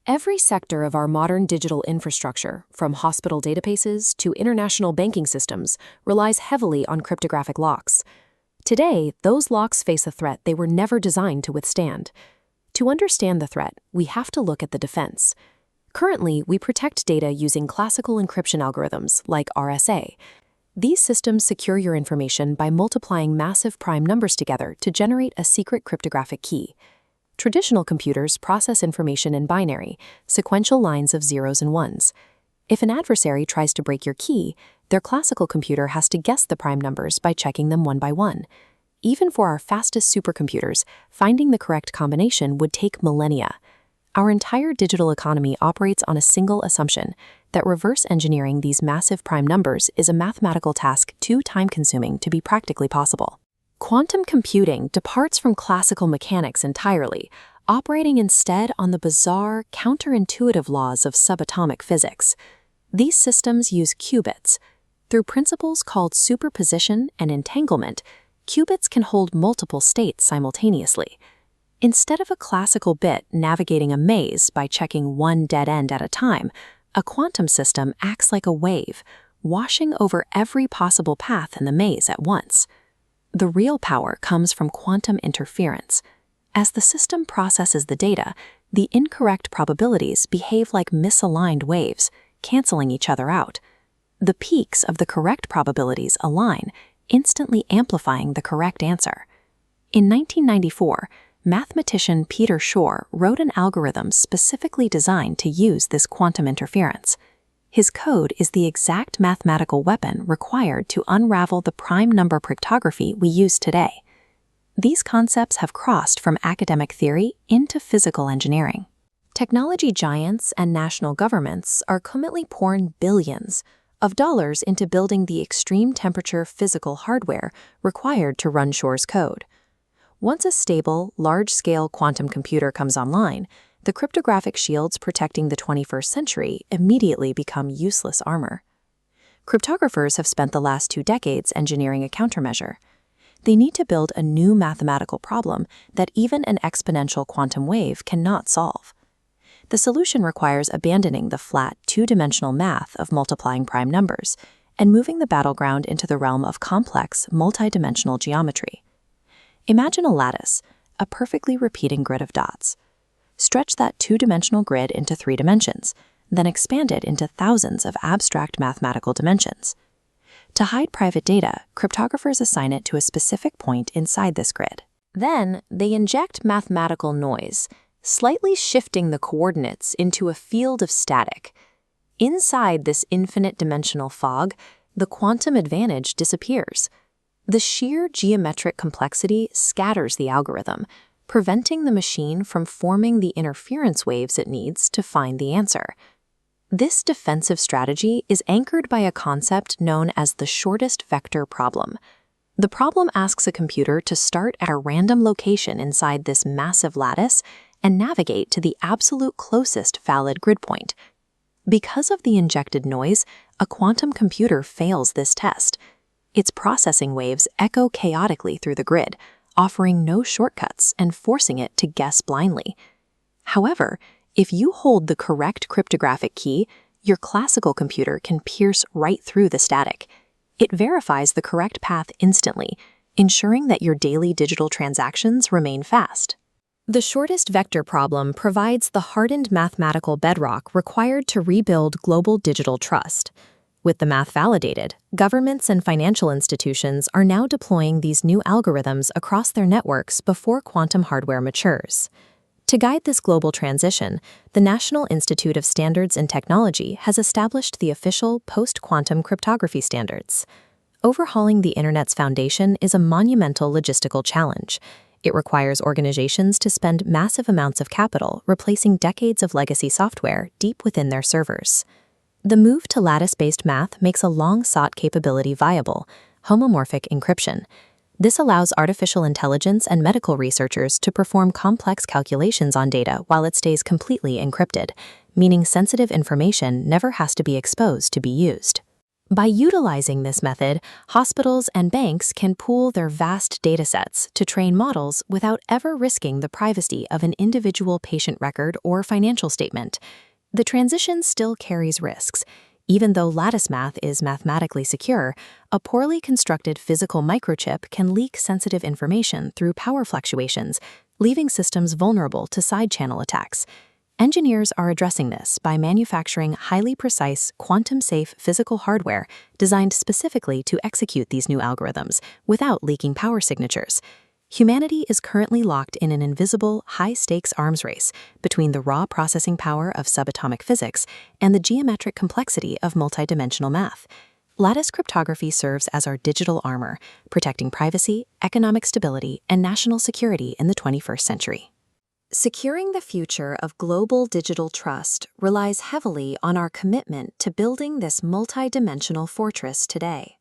Every sector of our modern digital infrastructure, from hospital databases to international banking systems, relies heavily on cryptographic locks. Today, those locks face a threat they were never designed to withstand. To understand the threat, we have to look at the defense. Currently, we protect data using classical encryption algorithms like RSA. These systems secure your information by multiplying massive prime numbers together to generate a secret cryptographic key. Traditional computers process information in binary, sequential lines of zeros and ones. If an adversary tries to break your key, their classical computer has to guess the prime numbers by checking them one by one. Even for our fastest supercomputers, finding the correct combination would take millennia. Our entire digital economy operates on a single assumption, that reverse engineering these massive prime numbers is a mathematical task too time-consuming to be practically possible. Quantum computing departs from classical mechanics entirely, operating instead on the bizarre, counterintuitive laws of subatomic physics. These systems use qubits. Through principles called superposition and entanglement, qubits can hold multiple states simultaneously. Instead of a classical bit navigating a maze by checking one dead end at a time, a quantum system acts like a wave, washing over every possible path in the maze at once. The real power comes from quantum interference. As the system processes the data, the incorrect probabilities behave like misaligned waves, canceling each other out. The peaks of the correct probabilities align, instantly amplifying the correct answer. In 1994, mathematician Peter Shor wrote an algorithm specifically designed to use this quantum interference. His code is the exact mathematical weapon required to unravel the prime number cryptography we use today. These concepts have crossed from academic theory into physical engineering. Technology giants and national governments are currently pouring billions of dollars into building the extreme temperature physical hardware required to run Shor's code. Once a stable, large-scale quantum computer comes online, the cryptographic shields protecting the 21st century immediately become useless armor. Cryptographers have spent the last 2 decades engineering a countermeasure. They need to build a new mathematical problem that even an exponential quantum wave cannot solve. The solution requires abandoning the flat, two-dimensional math of multiplying prime numbers and moving the battleground into the realm of complex, multidimensional geometry. Imagine a lattice, a perfectly repeating grid of dots. Stretch that two-dimensional grid into 3 dimensions, then expand it into thousands of abstract mathematical dimensions. To hide private data, cryptographers assign it to a specific point inside this grid. Then, they inject mathematical noise, slightly shifting the coordinates into a field of static. Inside this infinite dimensional fog, the quantum advantage disappears. The sheer geometric complexity scatters the algorithm, preventing the machine from forming the interference waves it needs to find the answer. This defensive strategy is anchored by a concept known as the shortest vector problem. The problem asks a computer to start at a random location inside this massive lattice and navigate to the absolute closest valid grid point. Because of the injected noise, a quantum computer fails this test. Its processing waves echo chaotically through the grid, offering no shortcuts and forcing it to guess blindly. However, if you hold the correct cryptographic key, your classical computer can pierce right through the static. It verifies the correct path instantly, ensuring that your daily digital transactions remain fast. The shortest vector problem provides the hardened mathematical bedrock required to rebuild global digital trust. With the math validated, governments and financial institutions are now deploying these new algorithms across their networks before quantum hardware matures. To guide this global transition, the National Institute of Standards and Technology has established the official post-quantum cryptography standards. Overhauling the Internet's foundation is a monumental logistical challenge. It requires organizations to spend massive amounts of capital replacing decades of legacy software deep within their servers. The move to lattice-based math makes a long-sought capability viable: homomorphic encryption. This allows artificial intelligence and medical researchers to perform complex calculations on data while it stays completely encrypted, meaning sensitive information never has to be exposed to be used. By utilizing this method, hospitals and banks can pool their vast datasets to train models without ever risking the privacy of an individual patient record or financial statement. The transition still carries risks. Even though lattice math is mathematically secure, a poorly constructed physical microchip can leak sensitive information through power fluctuations, leaving systems vulnerable to side-channel attacks. Engineers are addressing this by manufacturing highly precise, quantum-safe physical hardware designed specifically to execute these new algorithms without leaking power signatures. Humanity is currently locked in an invisible, high-stakes arms race between the raw processing power of subatomic physics and the geometric complexity of multidimensional math. Lattice cryptography serves as our digital armor, protecting privacy, economic stability, and national security in the 21st century. Securing the future of global digital trust relies heavily on our commitment to building this multidimensional fortress today.